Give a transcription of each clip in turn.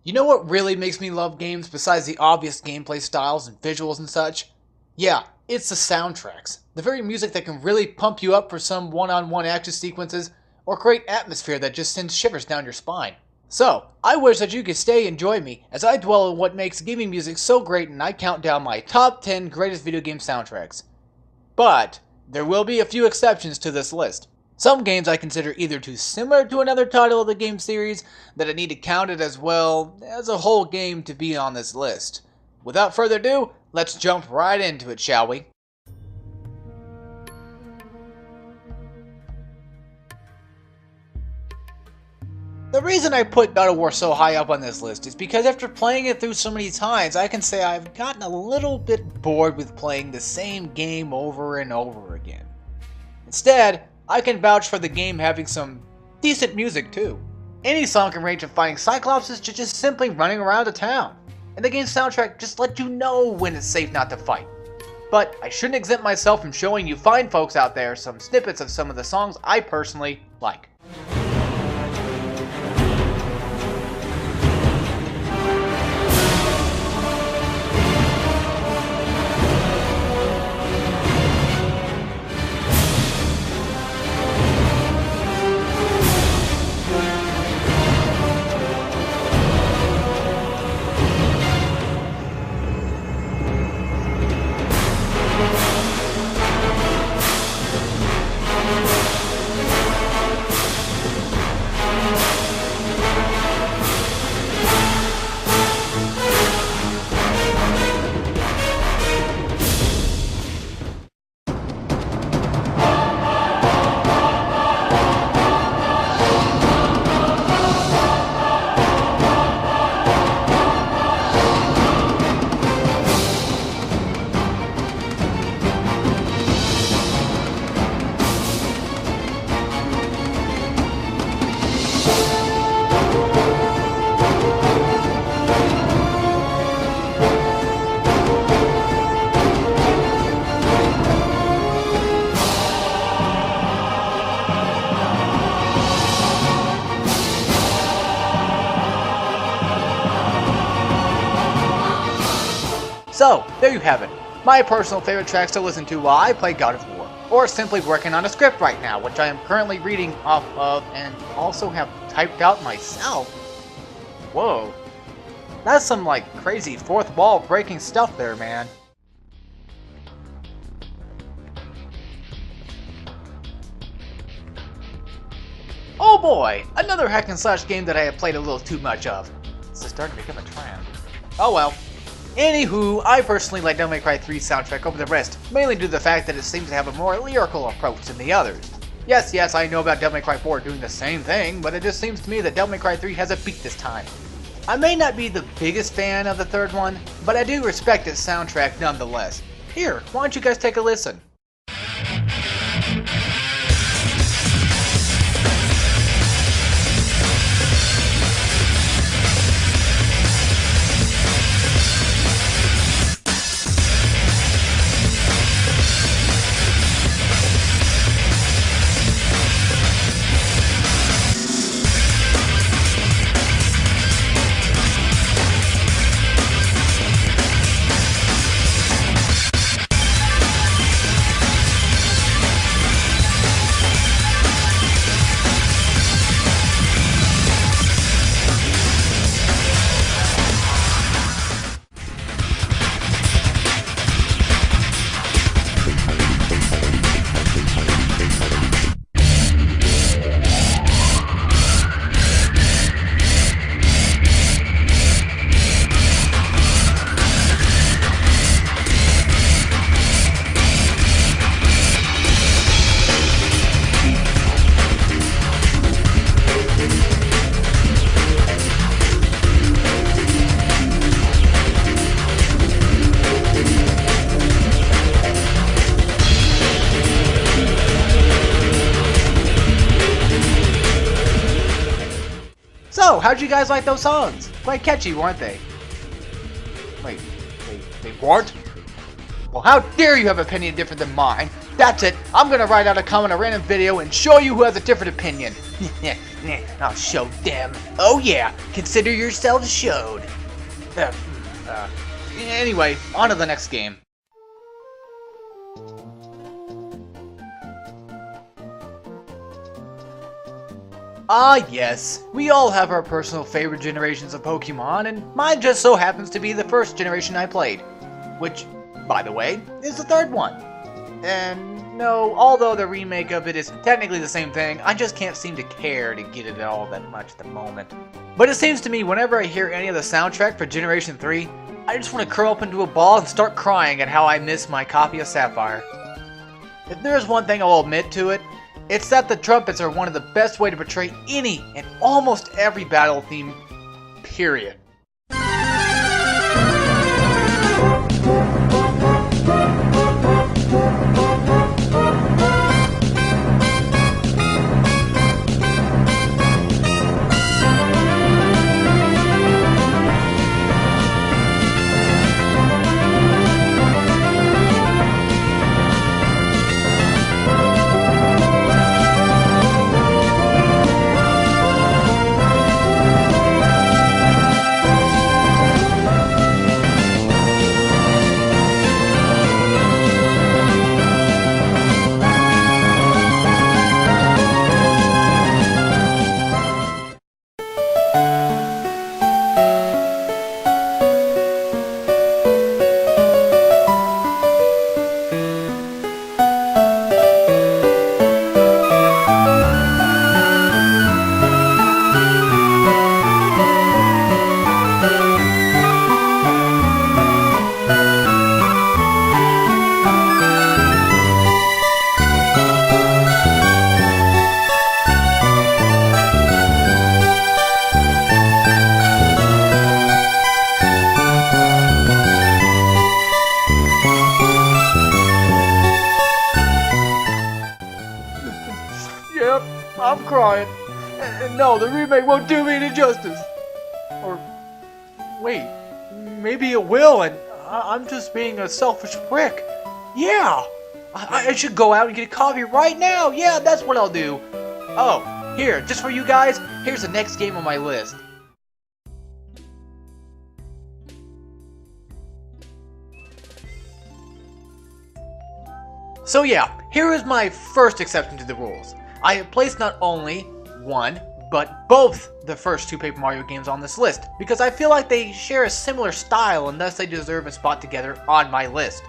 You know what really makes me love games besides the obvious gameplay styles and visuals and such? Yeah, it's the soundtracks. The very music that can really pump you up for some one-on-one action sequences or create atmosphere that just sends shivers down your spine. So, I wish that you could stay and join me as I dwell on what makes gaming music so great and I count down my top 10 greatest video game soundtracks. But, there will be a few exceptions to this list. Some games I consider either too similar to another title of the game series that I need to count it as well as a whole game to be on this list. Without further ado, let's jump right into it, shall we? The reason I put God of War so high up on this list is because after playing it through so many times, I can say I've gotten a little bit bored with playing the same game over and over again. Instead, I can vouch for the game having some decent music too. Any song can range from fighting Cyclopses to just simply running around the town. And the game's soundtrack just lets you know when it's safe not to fight. But I shouldn't exempt myself from showing you fine folks out there some snippets of some of the songs I personally like. So, there you have it. My personal favorite tracks to listen to while I play God of War, or simply working on a script right now, which I am currently reading off of and also have typed out myself. Whoa. That's some like crazy fourth wall breaking stuff there, man. Oh boy, another hack and slash game that I have played a little too much of. This is starting to become a trend. Oh well. Anywho, I personally like Devil May Cry 3's soundtrack over the rest, mainly due to the fact that it seems to have a more lyrical approach than the others. Yes, I know about Devil May Cry 4 doing the same thing, but it just seems to me that Devil May Cry 3 has a beat this time. I may not be the biggest fan of the third one, but I do respect its soundtrack nonetheless. Here, why don't you guys take a listen? So, how'd you guys like those songs? Quite catchy, weren't they? Wait, they weren't? Well, how dare you have an opinion different than mine? That's it, I'm gonna write out a comment on a random video and show you who has a different opinion. I'll show them. Oh yeah, consider yourselves showed. Anyway, on to the next game. Ah yes, we all have our personal favorite generations of Pokemon, and mine just so happens to be the first generation I played. Which, by the way, is the third one. And no, although the remake of it is technically the same thing, I just can't seem to care to get it all that much at the moment. But it seems to me whenever I hear any of the soundtrack for Generation 3, I just want to curl up into a ball and start crying at how I miss my copy of Sapphire. If there's one thing I'll admit to it, it's that the trumpets are one of the best way to portray any and almost every battle theme, period. Yep, I'm crying. And no, the remake won't do me any justice. Or, wait, maybe it will, and I'm just being a selfish prick. Yeah, I should go out and get a copy right now. Yeah, that's what I'll do. Oh, here, just for you guys, here's the next game on my list. So yeah, here is my first exception to the rules. I have placed not only one, but both the first two Paper Mario games on this list, because I feel like they share a similar style and thus they deserve a spot together on my list.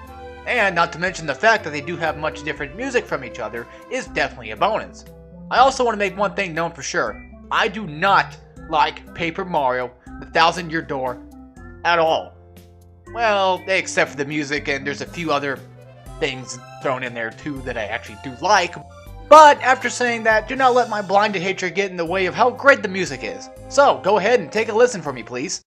And not to mention the fact that they do have much different music from each other is definitely a bonus. I also want to make one thing known for sure. I do not like Paper Mario, The Thousand Year Door, at all. Well, except for the music, and there's a few other things thrown in there too that I actually do like. But after saying that, do not let my blinded hatred get in the way of how great the music is. So, go ahead and take a listen for me, please.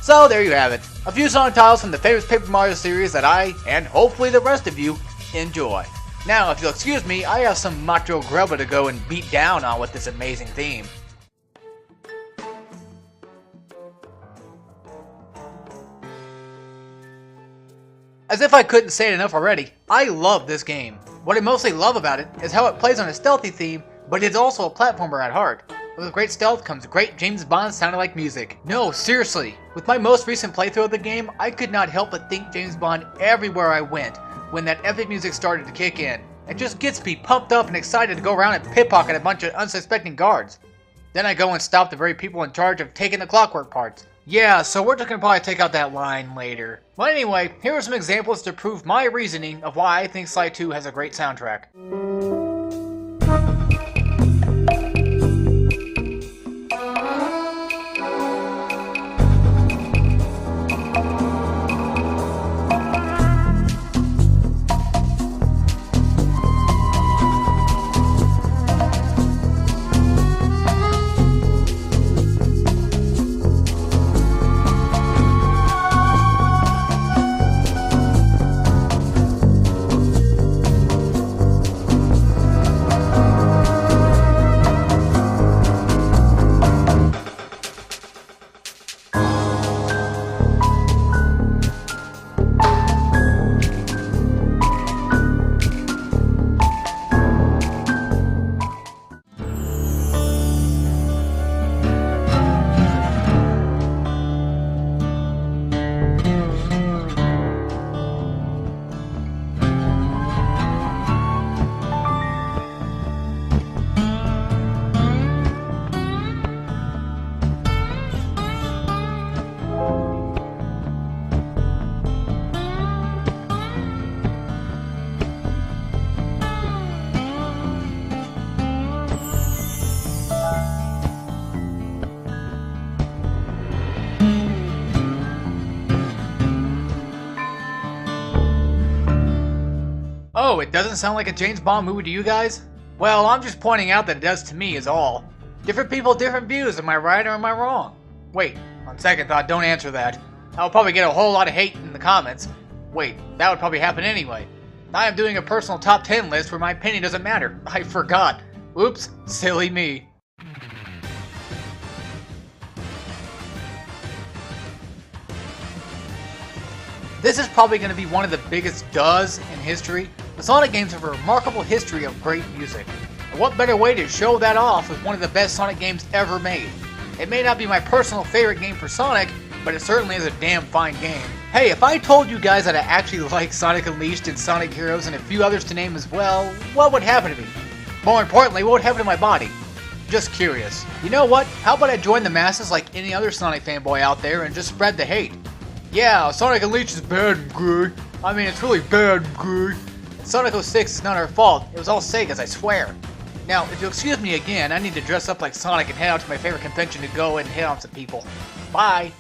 So there you have it, a few song titles from the famous Paper Mario series that I, and hopefully the rest of you, enjoy. Now, if you'll excuse me, I have some macho grubba to go and beat down on with this amazing theme. As if I couldn't say it enough already, I love this game. What I mostly love about it is how it plays on a stealthy theme, but it's also a platformer at heart. With great stealth comes great James Bond sounding like music. No, seriously, with my most recent playthrough of the game, I could not help but think James Bond everywhere I went when that epic music started to kick in. It just gets me pumped up and excited to go around and pickpocket a bunch of unsuspecting guards. Then I go and stop the very people in charge of taking the clockwork parts. Yeah, so we're just gonna probably take out that line later. But anyway, here are some examples to prove my reasoning of why I think Sly 2 has a great soundtrack. Oh, it doesn't sound like a James Bond movie to you guys? Well, I'm just pointing out that it does to me is all. Different people, different views, am I right or am I wrong? Wait, on second thought, don't answer that. I'll probably get a whole lot of hate in the comments. Wait, that would probably happen anyway. I am doing a personal top 10 list where my opinion doesn't matter. I forgot. Oops, silly me. This is probably going to be one of the biggest duhs in history. The Sonic games have a remarkable history of great music. And what better way to show that off with one of the best Sonic games ever made? It may not be my personal favorite game for Sonic, but it certainly is a damn fine game. Hey, if I told you guys that I actually like Sonic Unleashed and Sonic Heroes and a few others to name as well, what would happen to me? More importantly, what would happen to my body? Just curious. You know what? How about I join the masses like any other Sonic fanboy out there and just spread the hate? Yeah, Sonic Unleashed is bad and good. I mean, it's really bad and good. Sonic 06 is not our fault. It was all Sega's, I swear. Now, if you'll excuse me again, I need to dress up like Sonic and head out to my favorite convention to go and hit on some people. Bye.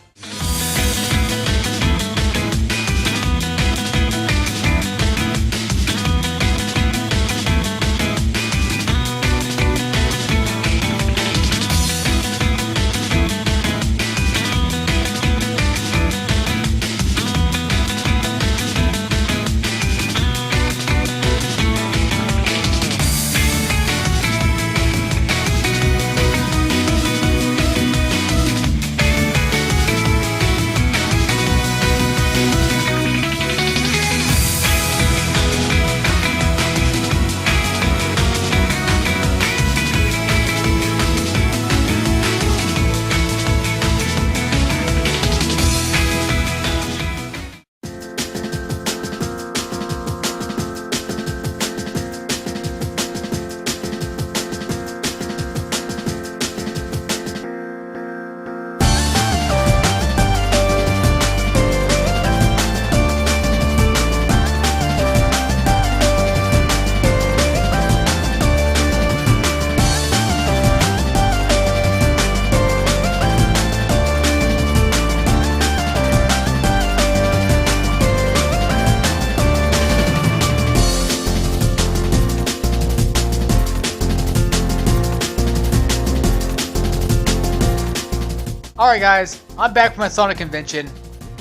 Alright guys, I'm back from my Sonic convention.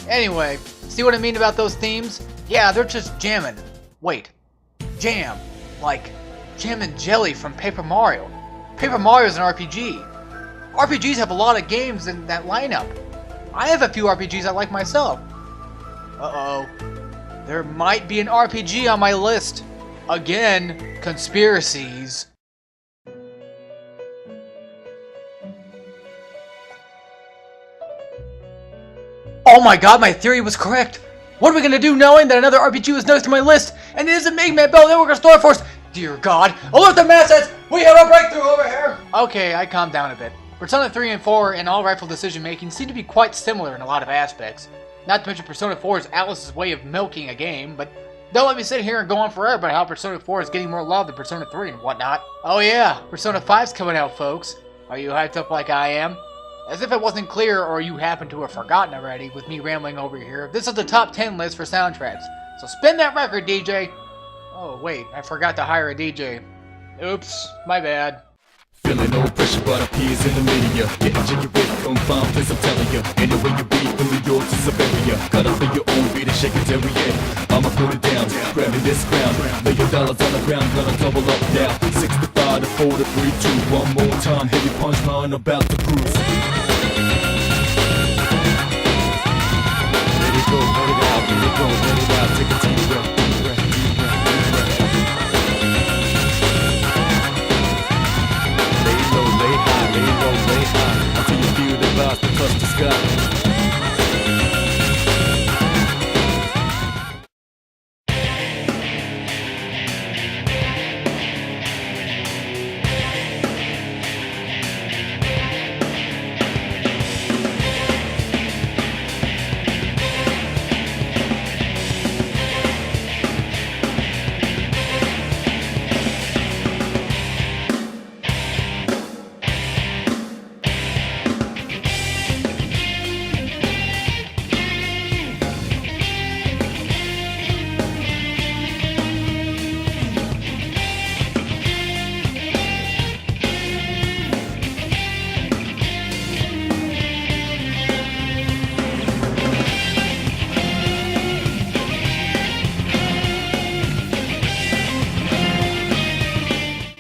Anyway, see what I mean about those themes? Yeah, they're just jamming. Wait, jam. Like jam and jelly from Paper Mario. Paper Mario is an RPG. RPGs have a lot of games in that lineup. I have a few RPGs I like myself. Uh-oh. There might be an RPG on my list. Again, conspiracies. Oh my god, my theory was correct! What are we gonna do knowing that another RPG was next to my list, and it isn't Mega Man Battle Network or Store Force? Dear god, alert the masses! We have a breakthrough over here! Okay, I calmed down a bit. Persona 3 and 4 and all-rifle decision-making seem to be quite similar in a lot of aspects. Not to mention Persona 4 is Atlus's way of milking a game, but don't let me sit here and go on forever about how Persona 4 is getting more love than Persona 3 and whatnot. Oh yeah, Persona 5's coming out, folks. Are you hyped up like I am? As if it wasn't clear or you happen to have forgotten already with me rambling over here, this is the top 10 list for soundtracks. So spin that record, DJ! Oh wait, I forgot to hire a DJ. Oops, my bad. Feeling no pressure but appears in the media. Getting jiggy with confined place, I'm telling ya. Anyway you be from New York to Siberia. Cut up for your own beat and shake it every day. I'ma put it down, grabbing this crown. Lay your dollars on the ground, gonna double up now. 65 to 4 to 3, 2, one more time. Heavy punchline about to cruise. Let it go, let it out, let it go, let it out. Take a deep breath, deep breath, deep breath, deep breath. Lay low, lay high, lay low, lay high. Until you feel the vibes that touch the sky.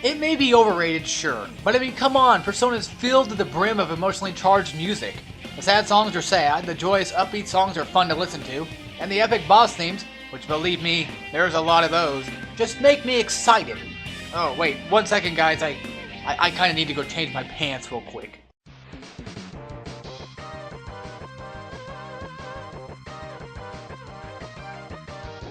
It may be overrated, sure, but I mean, come on, Persona is filled to the brim of emotionally charged music. The sad songs are sad, the joyous, upbeat songs are fun to listen to, and the epic boss themes, which believe me, there's a lot of those, just make me excited. Oh, wait, 1 second, guys, I kinda need to go change my pants real quick.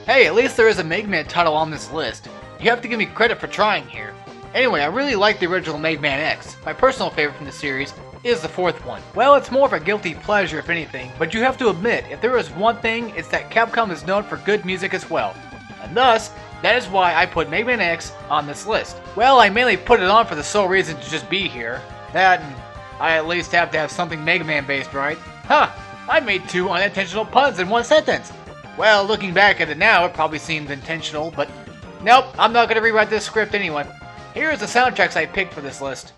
Hey, at least there is a Mega Man title on this list. You have to give me credit for trying here. Anyway, I really like the original Mega Man X. My personal favorite from the series is the fourth one. Well, it's more of a guilty pleasure if anything, but you have to admit, if there is one thing, it's that Capcom is known for good music as well. And thus, that is why I put Mega Man X on this list. Well, I mainly put it on for the sole reason to just be here. That, and I at least have to have something Mega Man based, right? Huh, I made 2 unintentional puns in 1 sentence. Well, looking back at it now, it probably seems intentional, but nope, I'm not going to rewrite this script anyway. Here is the soundtracks I picked for this list.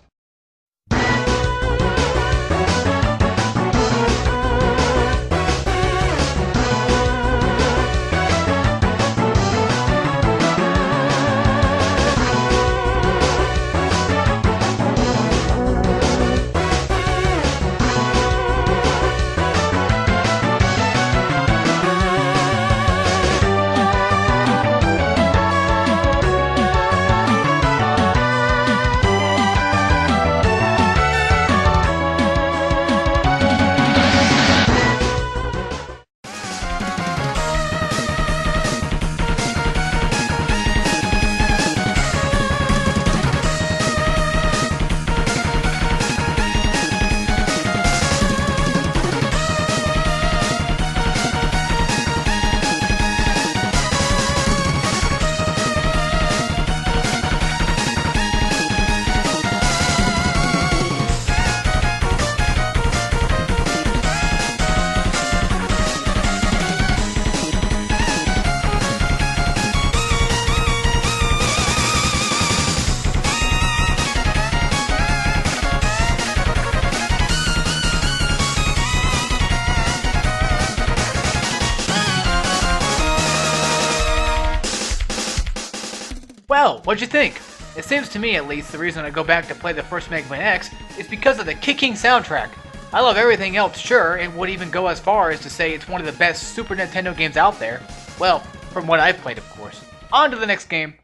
Well, what'd you think? It seems to me, at least, the reason I go back to play the first Mega Man X is because of the kicking soundtrack. I love everything else, sure, and would even go as far as to say it's one of the best Super Nintendo games out there. Well, from what I've played, of course. On to the next game.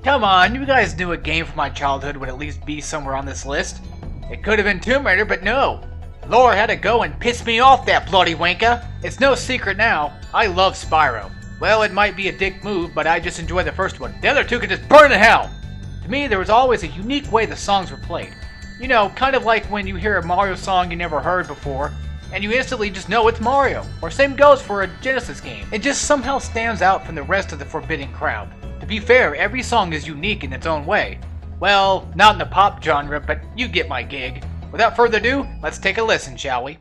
Come on, you guys knew a game from my childhood would at least be somewhere on this list. It could have been Tomb Raider, but no. Lore had to go and piss me off, that bloody wanker. It's no secret now, I love Spyro. Well, it might be a dick move, but I just enjoy the first one. The other two could just burn in hell! To me, there was always a unique way the songs were played. You know, kind of like when you hear a Mario song you never heard before, and you instantly just know it's Mario. Or same goes for a Genesis game. It just somehow stands out from the rest of the Forbidden crowd. To be fair, every song is unique in its own way. Well, not in the pop genre, but you get my gig. Without further ado, let's take a listen, shall we?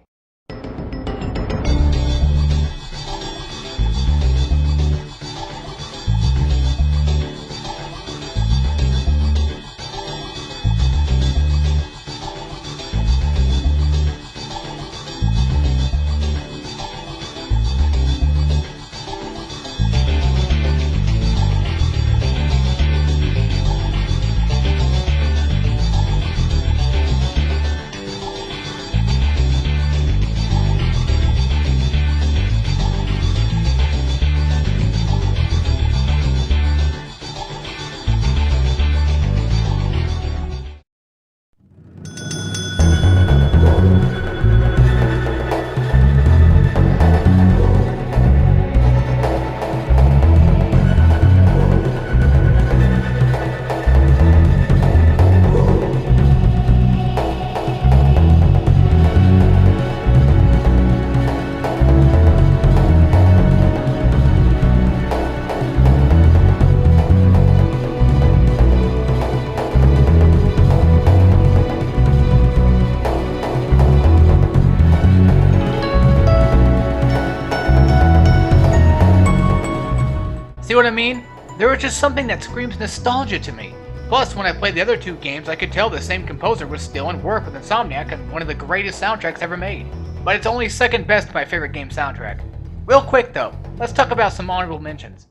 See what I mean? There was just something that screams nostalgia to me. Plus, when I played the other two games, I could tell the same composer was still in work with Insomniac on one of the greatest soundtracks ever made. But it's only second best to my favorite game soundtrack. Real quick though, let's talk about some honorable mentions.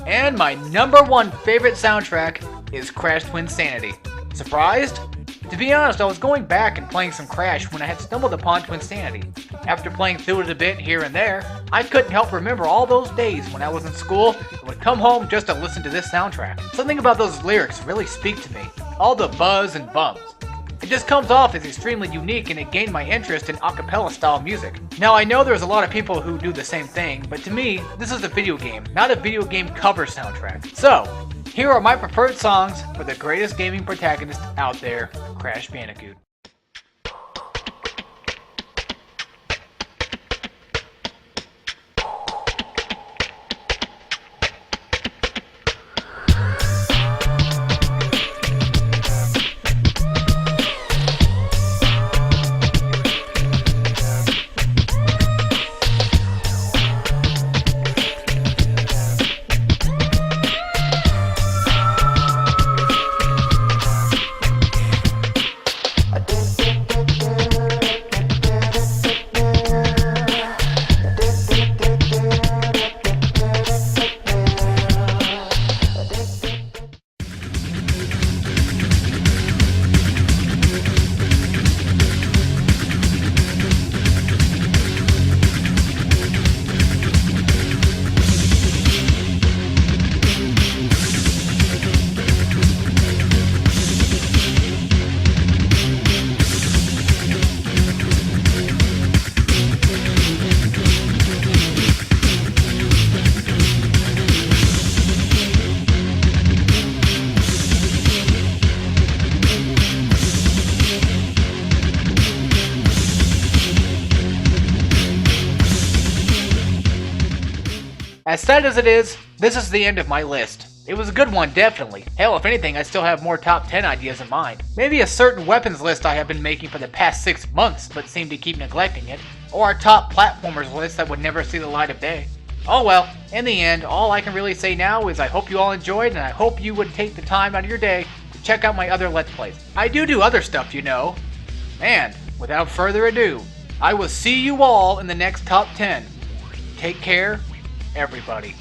And my number one favorite soundtrack is Crash Twinsanity. Surprised? To be honest, I was going back and playing some Crash when I had stumbled upon Twinsanity. After playing through it a bit here and there, I couldn't help remember all those days when I was in school and would come home just to listen to this soundtrack. Something about those lyrics really speak to me. All the buzz and bums. It just comes off as extremely unique and it gained my interest in a cappella style music. Now I know there's a lot of people who do the same thing, but to me, this is a video game, not a video game cover soundtrack. So, here are my preferred songs for the greatest gaming protagonist out there, Crash Bandicoot. As sad as it is, this is the end of my list. It was a good one, definitely. Hell, if anything, I still have more top 10 ideas in mind. Maybe a certain weapons list I have been making for the past 6 months, but seem to keep neglecting it. Or a top platformers list that would never see the light of day. Oh well, in the end, all I can really say now is I hope you all enjoyed, and I hope you would take the time out of your day to check out my other Let's Plays. I do other stuff, you know. And, without further ado, I will see you all in the next top 10. Take care, everybody.